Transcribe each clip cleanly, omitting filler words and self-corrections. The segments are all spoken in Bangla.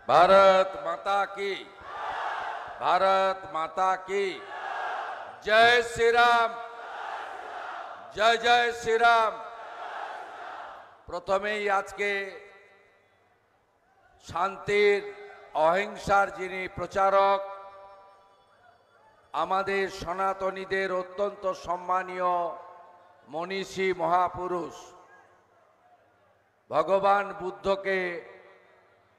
भारत माता की, भारत माता की जय श्री राम, जय जय श्री राम। प्रथमेই আজকে শান্তির অহিংসার যিনি প্রচারক, আমাদের সনাতনীদের অত্যন্ত সম্মানীয় মনীষী মহাপুরুষ ভগবান বুদ্ধকে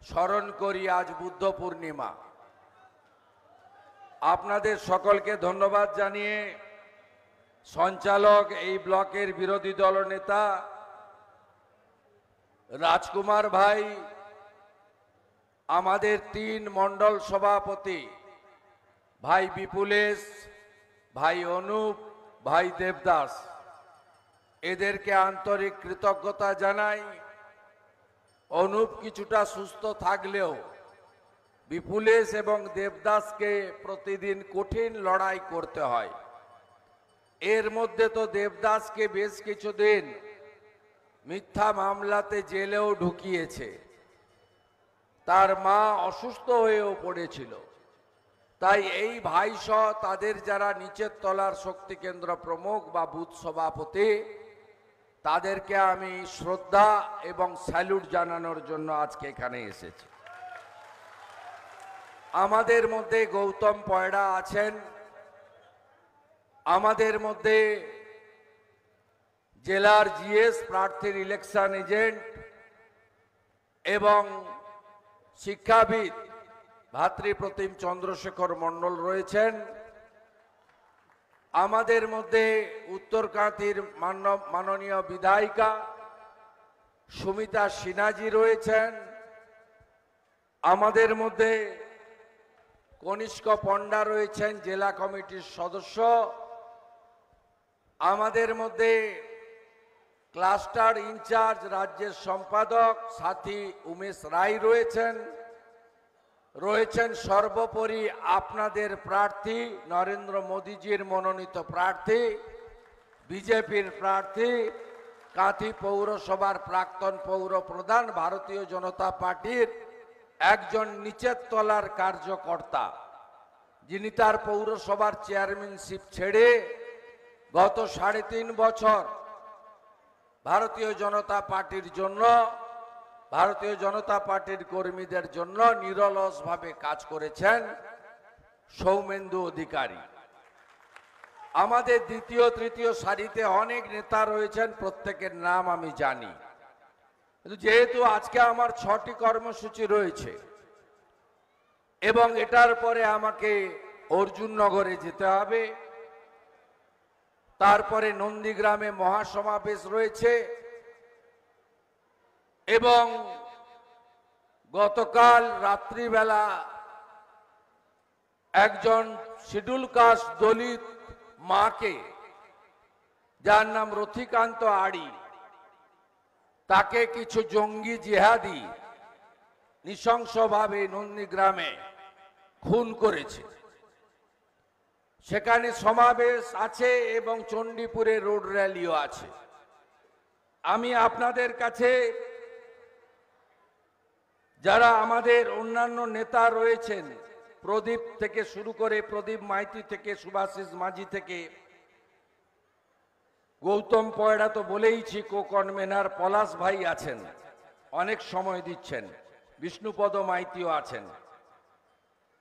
স্মরণ করি। আজ বুদ্ধ পূর্ণিমা। আপনাদের সকলকে ধন্যবাদ জানিয়ে সঞ্চালক এই ব্লকের বিরোধী দলনেতা রাজকুমার ভাই, আমাদের 3 মণ্ডল সভাপতি ভাই বিপুলেশ, ভাই অনুপ, ভাই দেবদাস, এদেরকে আন্তরিক কৃতজ্ঞতা জানাই। অনুপ কিছুটা সুস্থ থাকলেও বিপুলেশ এবং দেবদাসকে প্রতিদিন কঠিন লড়াই করতে হয়। এর মধ্যে তো দেবদাসকে বেশ কিছুদিন মিথ্যা মামলাতে জেলেও ঢুকিয়েছে। তার মা অসুস্থ হয়েও পড়েছিল। তাই এই ভাইসহ তাদের যারা নিচের তলার শক্তি কেন্দ্র প্রমুখ বা বুথ সভাপতি, তাদেরকে আমি শ্রদ্ধা এবং স্যালুট জানানোর জন্য আজকে এখানে এসেছি। আমাদের মধ্যে গৌতম পয়ড়া আছেন, আমাদের মধ্যে জেলার জিএস প্রার্থীর ইলেকশন এজেন্ট এবং শিক্ষাবিদ ভাতৃপ্রতিম চন্দ্রশেখর মণ্ডল রয়েছেন। আমাদের মধ্যে উত্তরকাঁথির মাননীয় বিধায়িকা সুমিতা সিনহাজি রয়েছেন। আমাদের মধ্যে কনিষ্ক পণ্ডা রয়েছেন, জেলা কমিটির সদস্য। আমাদের মধ্যে ক্লাস্টার ইনচার্জ রাজ্যের সম্পাদক সাথী উমেশ রায় রয়েছেন সর্বোপরি আপনাদের প্রার্থী, নরেন্দ্র মোদীজির মনোনীত প্রার্থী, বিজেপির প্রার্থী, কাঁথি পৌরসভার প্রাক্তন পৌর প্রধান, ভারতীয় জনতা পার্টির একজন নিচের তলার কার্যকর্তা, যিনি তার পৌরসভার চেয়ারম্যানশিপ ছেড়ে গত 3.5 বছর ভারতীয় জনতা পার্টির জন্য, ভারতীয় জনতা পার্টির কর্মীদের জন্য নিরলসভাবে কাজ করেছেন, সৌমেন্দু অধিকারী। আমাদের দ্বিতীয় তৃতীয় সারিতে অনেক নেতা রয়েছেন, প্রত্যেকের নাম আমি জানি। কিন্তু যেহেতু আজকে আমার 6টি কর্মসূচি রয়েছে এবং এটার পরে আমাকে অর্জুননগরে যেতে হবে, তারপরে নন্দীগ্রামে মহাসমাবেশ রয়েছে এবং গতকাল রাত্রিবেলা একজন শিডিউল কাস্ট দলিত মাকে, যার নাম রথিকান্ত আড়ি, তাকে কিছু জঙ্গি জিহাদি নৃশংসভাবে নন্দীগ্রামে খুন করেছে। সেখানে সমাবেশ আছে এবং চণ্ডীপুরে রোড র্যালিও আছে। আমি আপনাদের কাছে, যারা আমাদের অন্যান্য নেতা রয়েছেন, প্রদীপ থেকে শুরু করে, প্রদীপ মাইতি থেকে সুভাষিস মাঝি থেকে গৌতম পয়ড়া তো বলেইছি, কো-কনভেনার পলাশ ভাই আছেন, অনেক সময় দিচ্ছেন, বিষ্ণুপদ মাইতিও আছেন,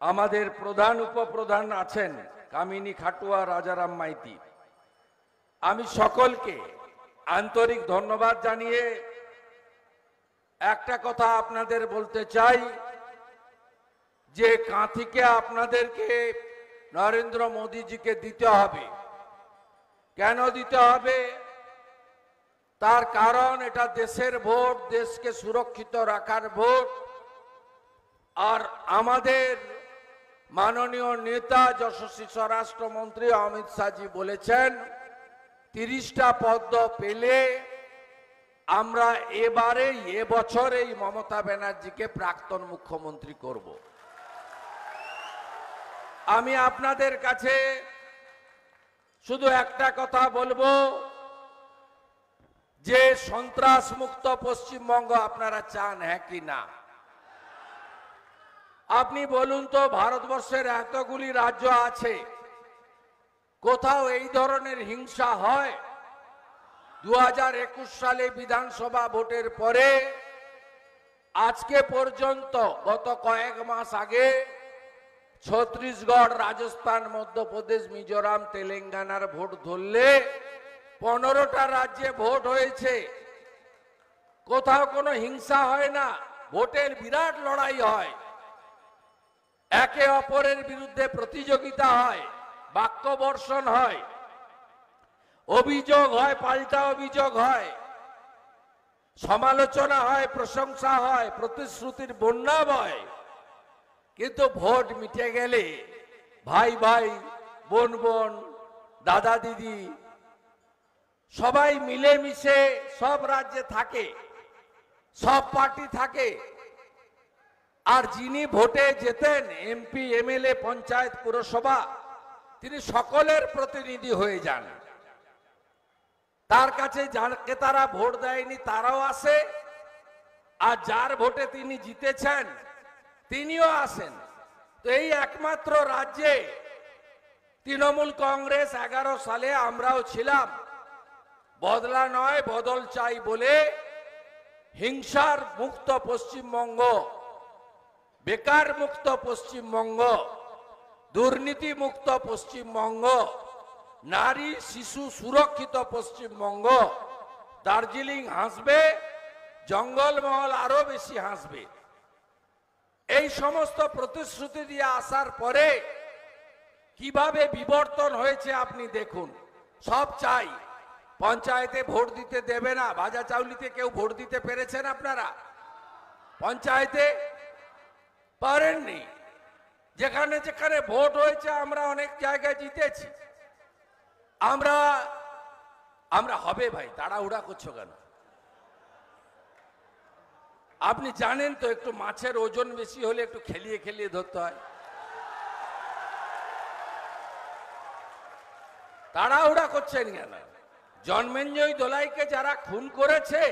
আমাদের প্রধান উপপ্রধান আছেন কামিনী খাটুয়া, রাজারাম মাইতি। আমি সকলকে আন্তরিক ধন্যবাদ জানিয়ে একটা কথা আপনাদের বলতে চাই যে কাঁথিকে আপনাদেরকে নরেন্দ্র মোদীজিকে দিতে হবে। কেন দিতে হবে? তার কারণ এটা দেশের ভোট, দেশকে সুরক্ষিত রাখার ভোট। আর আমাদের মাননীয় নেতা যশস্বী স্বরাষ্ট্রমন্ত্রী অমিত শাহজি বলেছেন 30টা পদ পেলে আমরা এবছর এই মমতা ব্যানার্জিকে প্রাক্তন মুখ্যমন্ত্রী করব। আমি আপনাদের কাছে শুধু একটা কথা বলবো যে সন্ত্রাস মুক্ত পশ্চিমবঙ্গ আপনারা চান, হ্যাঁ কি না? আপনি বলুন তো, ভারতবর্ষের এতগুলি রাজ্য আছে, কোথাও এই ধরনের হিংসা হয়? 2021 সালে বিধানসভা ভোটের পরে আজকে পর্যন্ত গত কয়েক মাস আগে ছত্তিশগড়, রাজস্থান, মধ্যপ্রদেশ, মিজোরাম, তেলেঙ্গানার ভোট ধরলে 15টা রাজ্যে ভোট হয়েছে। কোথাও কোনো হিংসা হয় না, ভোটের বিরাট লড়াই হয়, একে অপরের বিরুদ্ধে প্রতিযোগিতা হয়, বাক্যবর্ষণ হয়, অভিযোগ হয়, পাল্টা অভিযোগ হয়, সমালোচনা হয়, প্রশংসা হয়, প্রতিশ্রুতির বন্যা বয়। কিন্তু ভোট মিটে গেলে ভাই ভাই, বোন বোন, দাদা দিদি সবাই মিলেমিশে সব রাজ্যে থাকে, সব পার্টি থাকে। আর যিনি ভোটে জেতেন, এমপি, এমএলএ, পঞ্চায়েত, পুরসভা, তিনি সকলের প্রতিনিধি হয়ে যান। তার কাছে যাকে তারা ভোট দেয়নি তারাও আসে, আর যার ভোটে তিনি জিতেছেন তিনিও আসেন। তো এই একমাত্র রাজ্যে তৃণমূল কংগ্রেস 11 সালে আমরাও ছিলাম, বদলা নয় বদল চাই বলে হিংসার মুক্ত পশ্চিমবঙ্গ, বেকার মুক্ত পশ্চিমবঙ্গ, দুর্নীতি মুক্ত পশ্চিমবঙ্গ, নারী শিশু সুরক্ষিত পশ্চিমবঙ্গ, দার্জিলিং হাসবে, জঙ্গলমহল আরো বেশি হাসবে। এই সমস্ত প্রতিশ্রুতি দিয়ে আসার পরে কিভাবে বিবর্তন হয়েছে আপনি দেখুন। সব চাই, পঞ্চায়েতে ভোট দিতে দেবে না। ভাজা চাউলিতে কেউ ভোট দিতে পেরেছেন আপনারা? পঞ্চায়েতে পারেননি। যেখানে যেখানে ভোট হয়েছে আমরা অনেক জায়গায় জিতেছি। আমরা হবে ভাই, তাড়াহুড়া করছো কেন? আপনি জানেন তো, একটু মাছের ওজন বেশি হলে একটু খেলিয়ে খেলিয়ে ধরতে হয়। তাড়াহুড়া করছেন কেন? জন্মেঞ্জয় দোলাইকে যারা খুন করেছে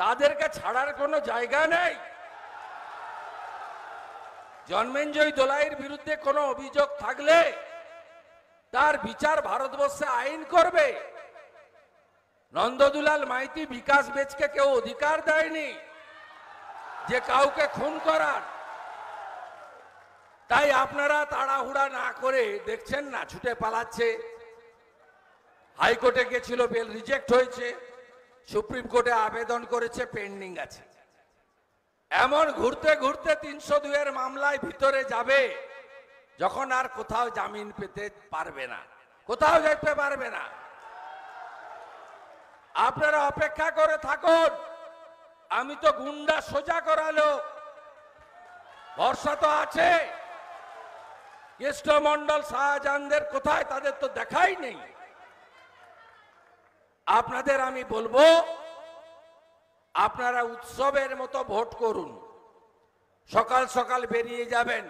তাদেরকে ছাড়ার কোনো জায়গা নেই। জন্মেঞ্জয় দোলাইয়ের বিরুদ্ধে কোনো অভিযোগ থাকলে তার বিচার ভারতবর্ষে আইন করবে। নন্দদুলাল মাইতি, বিকাশ বেচকে কেউ অধিকার দেয়নি যে কাউকে খুন করার। তাই আপনারা তাড়াহুড়া না করে, দেখছেন না ছুটে পালাচ্ছে। হাইকোর্টে গেছিল, বেল রিজেক্ট হয়েছে, সুপ্রিম কোর্টে আবেদন করেছে, পেন্ডিং আছে। এমন ঘুরতে ঘুরতে 302 এর মামলায় ভিতরে যাবে, যখন আর কোথাও জামিন পেতে পারবে না, কোথাও যেতে পারবে না। আপনারা অপেক্ষা করে থাকুন। আমি তো গুন্ডা সোজা করা লোক, ভরসা তো আছে। কৃষ্ণমন্ডল, শাহজাহানদের কোথায়? তাদের তো দেখাই নেই। আপনাদের আমি বলবো, আপনারা উৎসবের মতো ভোট করুন। সকাল সকাল বেরিয়ে যাবেন।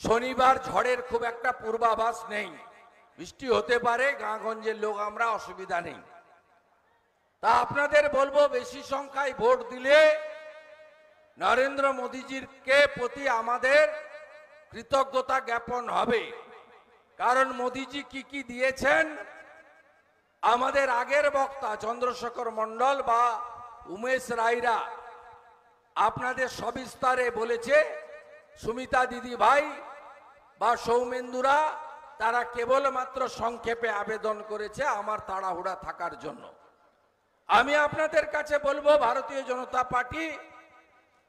শনিবার ঝড়ের খুব একটা পূর্বাভাস নেই, বৃষ্টি হতে পারে, গাঁগঞ্জের লোক আমরা, অসুবিধা নেই। তা আপনাদের বলবো, বেশি সংখ্যায় ভোট দিলে নরেন্দ্র মোদীজির প্রতি আমাদের কৃতজ্ঞতা জ্ঞাপন হবে। কারণ মোদীজি কি কি দিয়েছেন, আমাদের আগের বক্তা চন্দ্রশেখর মন্ডল বা উমেশ রায়রা আপনাদের সবিস্তারে বলেছে। সুমিতা দিদি ভাই বা সৌমেন্দুরা, তারা কেবলমাত্র সংক্ষেপে আবেদন করেছে আমার তাড়াহুড়া থাকার জন্য। আমি আপনাদের কাছে বলবো, ভারতীয় জনতা পার্টি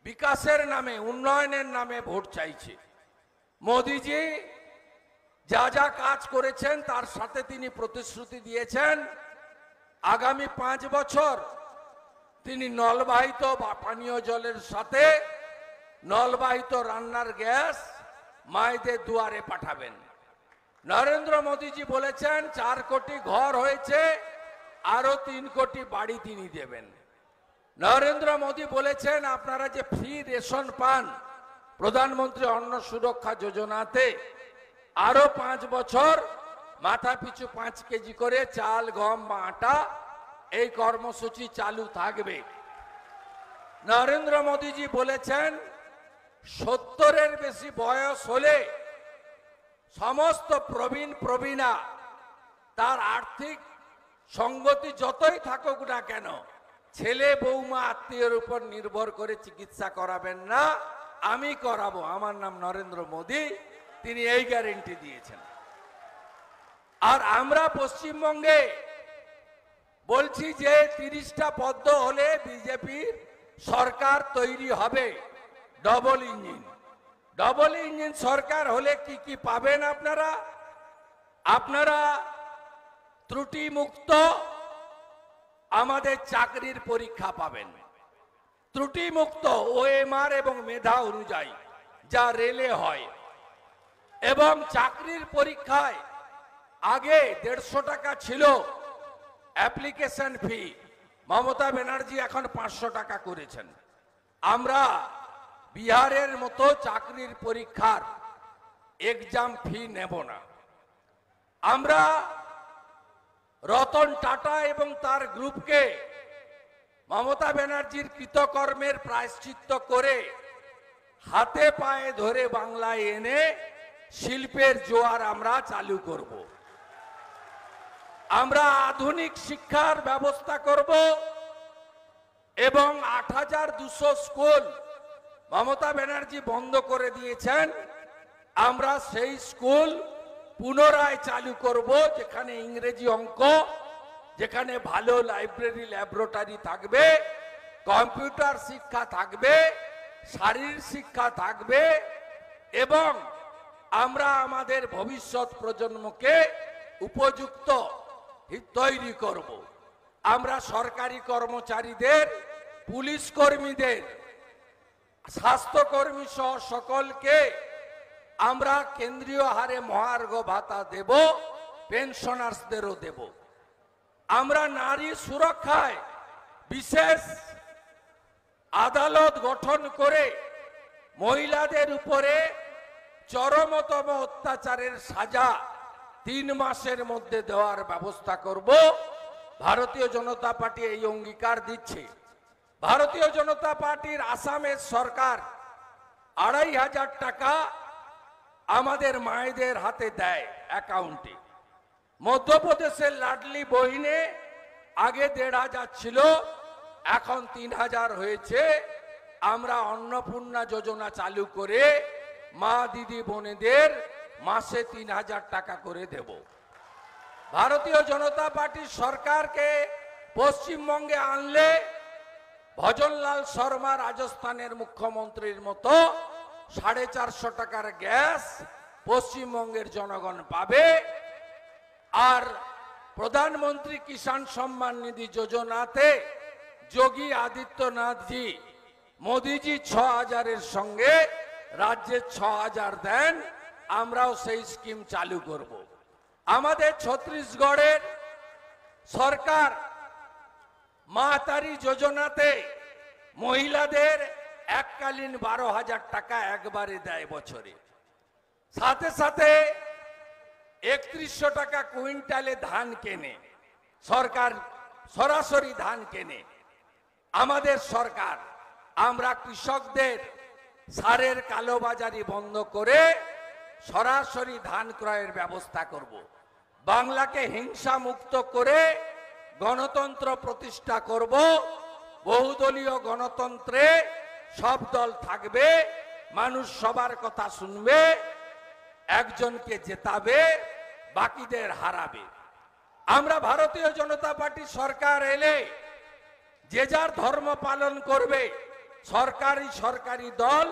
বিকাশের নামে, উন্নয়নের নামে ভোট চাইছে। মোদিজি যা যা কাজ করেছেন তার সাথে তিনি প্রতিশ্রুতি দিয়েছেন আগামী 5 বছর তিনি নলবাহিত পানীয় জলের সাথে নলবাহিত রান্নার গ্যাস মায়েদের দুয়ারে পাঠাবেন। নরেন্দ্র মোদীজি বলেছেন 4 কোটি ঘর হয়েছে, আরো 3 কোটি বাড়ি তিনি দেবেন। নরেন্দ্র মোদী বলেছেন আপনারা যে ফ্রি রেশন পান প্রধানমন্ত্রী অন্ন সুরক্ষা যোজনাতে, আরো 5 বছর মাথা পিছু 5 কেজি করে চাল, গম বা আটা এই কর্মসূচি চালু থাকবে। নরেন্দ্র মোদীজি বলেছেন 70-এর বেশি বয়স হলে সমস্ত প্রবীণা তার আর্থিক সঙ্গতি যতই থাকুক না কেন ছেলে বৌমা আত্মীয়ের উপর নির্ভর করে চিকিৎসা করাবেন না, আমি করাবো। আমার নাম নরেন্দ্র মোদী, তিনি এই গ্যারেন্টি দিয়েছেন। আর আমরা পশ্চিমবঙ্গে বলছি যে 30টা পদ্ম হলে বিজেপির সরকার তৈরি হবে। ডবল ইঞ্জিন সরকার হলে কি কি পাবেন আপনারা? আপনারা ত্রুটি মুক্ত আমাদের চাকরির পরীক্ষা পাবেন, ত্রুটি মুক্ত ওএমআর এবং মেধা অনুযায়ী যা রেলে হয়। এবং চাকরির পরীক্ষায় আগে 150 টাকা ছিল অ্যাপ্লিকেশন ফি, মমতা ব্যানার্জি এখন 500 টাকা করেছেন। আমরা বিহারের মতো চাকরির পরীক্ষার এক্সাম ফি নেব না। আমরা রতন টাটা এবং তার গ্রুপকে মমতা ব্যানার্জির কৃতকর্মের প্রায়শ্চিত্ত করে হাতে পায়ে ধরে বাংলায় এনে শিল্পের জোয়ার আমরা চালু করব। আমরা আধুনিক শিক্ষার ব্যবস্থা করব এবং 8200 স্কুল মমতা ব্যানার্জি বন্ধ করে দিয়েছেন। আমরা সেই স্কুল পুনরায় চালু করব, যেখানে ইংরেজি অঙ্ক, যেখানে ভালো লাইব্রেরি ল্যাবরেটরি থাকবে, কম্পিউটার শিক্ষা থাকবে, শারীরিক শিক্ষা থাকবে এবং আমরা আমাদের ভবিষ্যৎ প্রজন্মকে উপযুক্ত তৈরি করব। আমরা সরকারি কর্মচারীদের, পুলিশ কর্মীদের, স্বাস্থ্যকর্মী সহ সকলকে আমরা কেন্দ্রীয় হারে মহার্ঘ ভাতা দেব, পেনশনার্সদেরও দেব। আমরা নারী সুরক্ষায় বিশেষ আদালত গঠন করে মহিলাদের উপরে চরমতম অত্যাচারের সাজা 3 মাসের মধ্যে দেওয়ার ব্যবস্থা করব। ভারতীয় জনতা পার্টি এই অঙ্গীকার দিচ্ছে। ভারতীয় জনতা পার্টির আসামের সরকার 2500 টাকা আমাদের মায়েদের হাতে দেয় অ্যাকাউন্টে। মধ্যপ্রদেশের লাডলি বহিনে আগে 1500 ছিল, এখন 3000 হয়েছে। আমরা অন্নপূর্ণা যোজনা চালু করে মা দিদি বোনেদের মাসে 3000 টাকা করে দেব। ভারতীয় জনতা পার্টির সরকারকে পশ্চিমবঙ্গে আনলে ভজনলাল শর্মা রাজস্থানের মুখ্যমন্ত্রীর মতো 450 টাকার গ্যাস পশ্চিমবঙ্গের জনগণ পাবে। আর প্রধানমন্ত্রী কিষাণ সম্মান নিধি যোজনাতে যোগী আদিত্যনাথজি, মোদিজি 6000-এর সঙ্গে রাজ্যে 6000 দেন। আমরাও সেই স্কিম চালু করব। আমাদের ছত্তিশগড়ের সরকার মাতারি যোজনাতে মহিলাদের এককালীন 12,000 টাকা একবারে দেয় বছরে। সাথে সাথে 3100 টাকা কুইন্টালে ধান কেনে সরকার, সরাসরি ধান কেনে আমাদের সরকার। আমরা কৃষকদের সারের কালোবাজারি বন্ধ করে সরাসরি ধান ক্রয়ের ব্যবস্থা করব। বাংলাকে হিংসা মুক্ত করে গণতন্ত্র প্রতিষ্ঠা করব। বহুদলীয় গণতন্ত্রে সব দল থাকবে, মানুষ সবার কথা শুনবে, একজনকে জেতাবে, বাকিদের হারাবে। আমরা ভারতীয় জনতা পার্টি সরকার এলে যে যার ধর্ম পালন করবে, সরকারি দল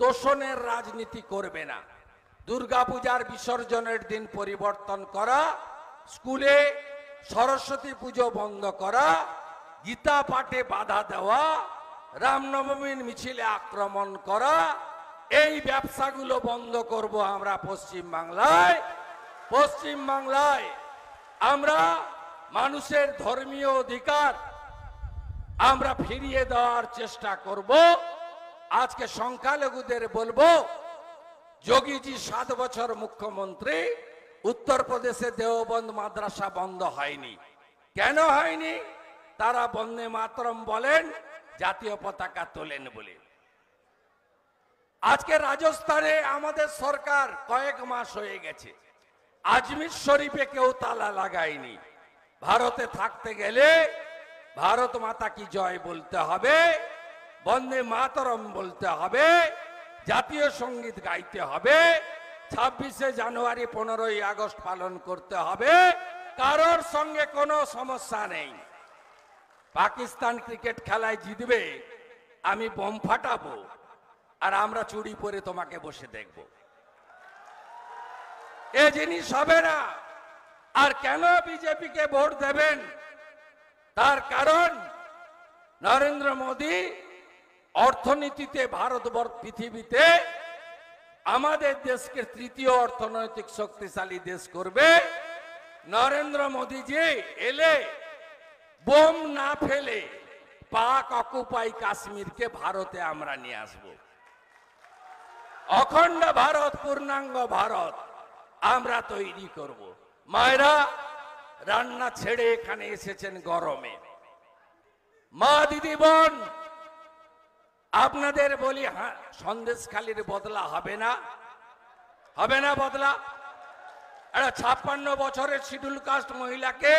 তোষণের রাজনীতি করবে না। দুর্গাপূজার বিসর্জনের দিন পরিবর্তন করা, স্কুলে সরস্বতী পুজো বন্ধ করা, গীতা পাঠে বাধা দেওয়া, রামনবমীর মিছিলে আক্রমণ করা, এই ব্যবসাগুলো বন্ধ করব আমরা পশ্চিমবাংলায়। আমরা মানুষের ধর্মীয় অধিকার আমরা ফিরিয়ে দেওয়ার চেষ্টা করব। আজকে সংখ্যালঘুদের বলবো, যোগীজি 7 বছর মুখ্যমন্ত্রী, উত্তরপ্রদেশে দেওবন্দ মাদ্রাসা বন্ধ হয়নি। কেন হয়নি? তারা বন্দে মাতরম বলেন, জাতীয় পতাকা তোলেন বলে। আজকে রাজস্থানে আমাদের সরকার কয়েক মাস হয়ে গেছে, আজমির শরীফে কেউ তালা লাগায়নি। ভারতে থাকতে গেলে ভারত মাতা কি জয় বলতে হবে, বন্দে মাতরম বলতে হবে, জাতীয় সঙ্গীত গাইতে হবে, 26শে জানুয়ারি 15ই আগস্ট পালন করতে হবে। কারোর সঙ্গে কোনো সমস্যা নেই। পাকিস্তান ক্রিকেট খেলায় জিতবে, আমি বোম ফাটাবো, আর আমরা চুরি পরে তোমাকে বসে দেখব। এ জিনিস হবে না। আর কেন বিজেপিকে ভোট দেবেন? তার কারণ নরেন্দ্র মোদী অর্থনীতিতে ভারতবর্ষ পৃথিবীতে আমাদের দেশকে তৃতীয় অর্থনৈতিক শক্তিশালী দেশ করবে। নরেন্দ্র মোদীজি এলে বোম না ফেলে পাক অকুপাই কাশ্মীরকে ভারতে আমরা নিয়ে আসব। অখণ্ড ভারত, পূর্ণাঙ্গ ভারত আমরা তৈরি করব। মায়েরা রান্না ছেড়ে এখানে এসেছেন গরমে। মা, দিদি, বোন, আপনাদের বলি, সন্দেশখালীর বদলা হবে না? হবে না বদলা? একটা 56 বছরের শিডিউল কাস্ট মহিলাকে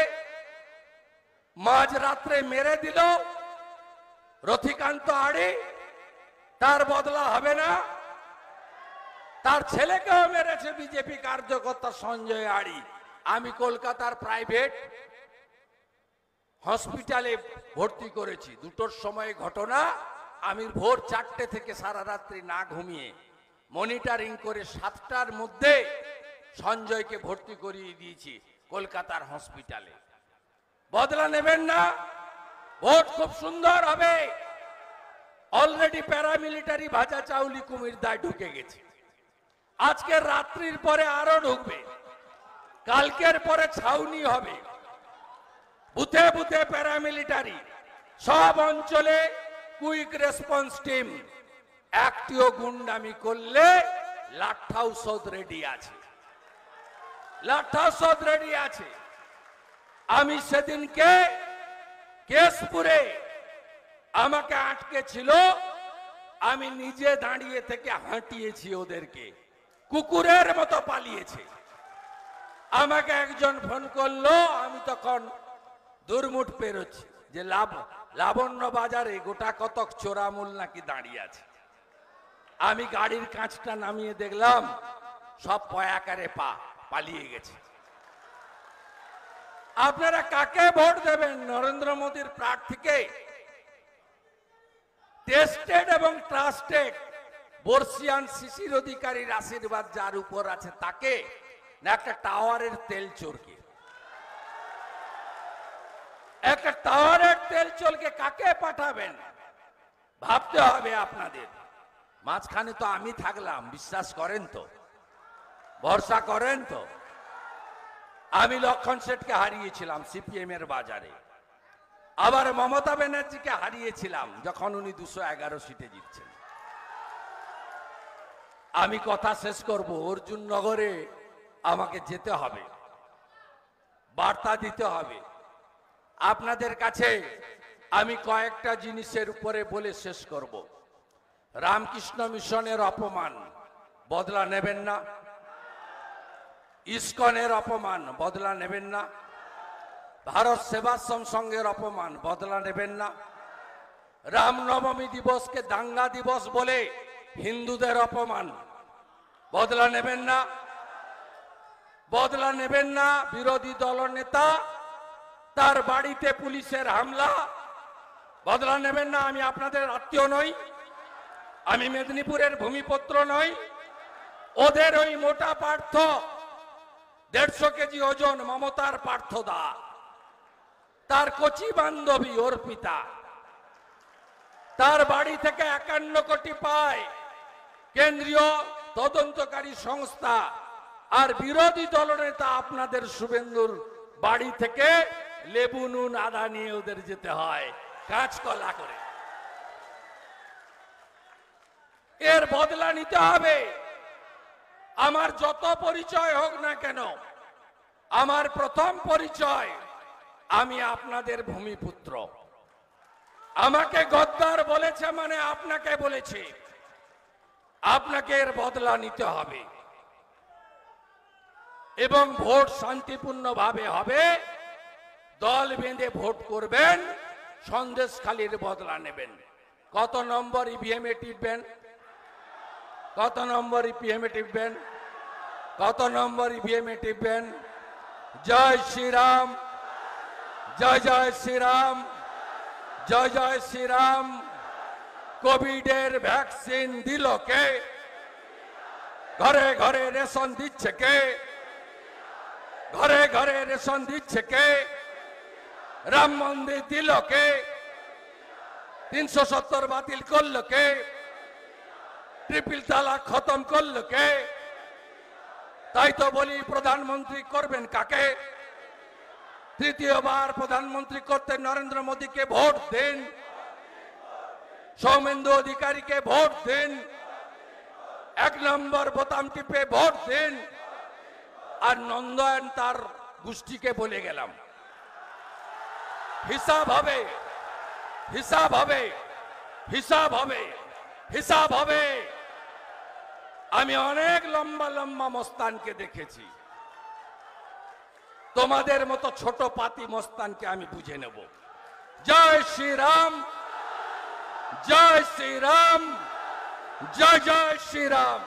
মাঝ রাত্রে মেরে দিল রথিকান্ত আড়ি, তার বদলা হবে না? তার ছেলেকেও মেরেছে বিজেপি কার্যকর্তা সঞ্জয় আড়ি। আমি কলকাতার প্রাইভেট হসপিটালে ভর্তি করেছি। 2টোর সময় ঘটনা। আমি ভোর 4টে থেকে সারা রাত্রি না ঘুমিয়ে মনিটরিং করে 7টার মধ্যে সঞ্জয়কে ভর্তি করিয়ে দিয়েছি কলকাতার হসপিটালে। বদলা নেবেন না? ভোট খুব সুন্দর হবে। অলরেডি প্যারামিলিটারি ভাজা চাউলি কুমিরদায় ঢুকে গেছে। আজকে রাত্রির পরে আরো ঢুকবে। কালকের পরে ছাউনি হবে। বুথে বুথে প্যারামিলিটারি, সব অঞ্চলে কুইক রেসপন্স টিম। একটিও গুন্ডামি করলে লাঠৌষধ রেডি আছে, লাঠৌষধ রেডি আছে। আমি সেদিনকে কেশপুরে আমাকে আটকে ছিল, আমি নিজে দাঁড়িয়ে থেকে হাঁটিয়েছি ওদেরকে, কুকুরের মতো পালিয়েছে। আমাকে একজন ফোন করলো, আমি তখন দুর্মুট পেরোচ্ছি যে লাবণ্য বাজারে গোটা কতক চোরামূল নাকি দাঁড়িয়ে আছে। আমি গাড়ির কাঁচটা নামিয়ে দেখলাম সব পয়াকারে পালিয়ে গেছে। আপনারা কাকে ভোট দেবেন? নরেন্দ্র মোদীর প্রার্থীকে? টেস্টেড এবং ট্রাস্টেড বর্ষিয়ান শিশির অধিকারীর আশীর্বাদ যার উপর আছে তাকে, না একটা টাওয়ারের তেল চোরকে? একটা টাওয়ারের তেল চোরকে কাকে পাঠাবেন ভাবতে হবে আপনাদের। মাঝখানে তো আমি থাকলাম, বিশ্বাস করেন তো? ভরসা করেন তো? আমি লক্ষণ শেঠকে হারিয়েছিলাম সিপিএম এর বাজারে, আবার মমতা ব্যানার্জিকে হারিয়েছিলাম যখন উনি 211 সিটে জিতছেন। আমি কথা শেষ করব। অর্জুন নগরে আমাকে যেতে হবে, বার্তা দিতে হবে আপনাদের কাছে। আমি কয়েকটা জিনিসের উপরে বলে শেষ করব। রামকৃষ্ণ মিশনের অপমান, বদলা নেবেন না? ইসকনের অপমান, বদলা নেবেন না? ভারত সেবাশ্রম সংঘের অপমান, বদলা নেবেন না? রামনবমী দিবসকে দাঙ্গা দিবস বলে হিন্দুদের অপমান, বদলা নেবেন না? বদলা নেবেন না? বিরোধী দলনেতা তার বাড়িতে পুলিশের হামলা, বদলা নেবেন না? আমি আপনাদের আত্মীয় নই, আমি মেদিনীপুরের ভূমিপুত্র নই। ওদের ওই মোটা পার্থ 150 কেজি ওজন মমতার পার্থদা, তার কচি বান্ধবী অর্পিতা, তার বাড়ি থেকে 51 কোটি পায় কেন্দ্রীয় তদন্তকারী সংস্থা। আর বিরোধী দলনেতা আপনাদের শুভেন্দুর বাড়ি থেকে লেবু নুন আদা নিয়ে ওদের যেতে হয় কাঁচকলা করে। এর বদলা নিতে হবে। আমার যত পরিচয় হোক না কেন, আমার প্রথম পরিচয় আমি আপনাদের ভূমিপুত্র। আমাকে গদ্দার বলেছে মানে আপনাকে বলেছে। আপনাকে এর বদলা নিতে হবে এবং ভোট শান্তিপূর্ণভাবে হবে। দল বেঁধে ভোট করবেন, সন্দেশখালীর বদলা নেবেন। কত নম্বর ইভিএম এ টিপবেন? কত নম্বর ইভিএম এ টিপবেন? কত নম্বর ইভিএম এ টিপবেন? জয় শ্রীরাম, জয় জয় শ্রীরাম, জয় জয় শ্রীরাম। কোভিডের ভ্যাকসিন দিল কে? ঘরে ঘরে রেশন দিচ্ছে কে? ঘরে ঘরে রেশন দিচ্ছে কে? রাম মন্দির দিল কে? 370 বাতিল করলো কে? ট্রিপল তালাক খতম করলো কে? তাই তো বলি প্রধানমন্ত্রী করবেন কাকে? তৃতীয়বার প্রধানমন্ত্রী করতে নরেন্দ্র মোদীকে ভোট দিন, সৌমেন্দু অধিকারীকে ভোট দিন, 1 নম্বর বোতাম টিপে ভোট দিন। আর নন্দন তার গোষ্ঠীকে বলে গেলাম, হিসাব হবে, হিসাব হবে, হিসাব হবে, হিসাব হবে। আমি অনেক লম্বা লম্বা মস্তানকে দেখেছি, তোমাদের মতো ছোট পাতি মস্তানকে আমি বুঝে নেব। জয় শ্রীরাম, জয় শ্রীরাম, জয় জয় শ্রীরাম।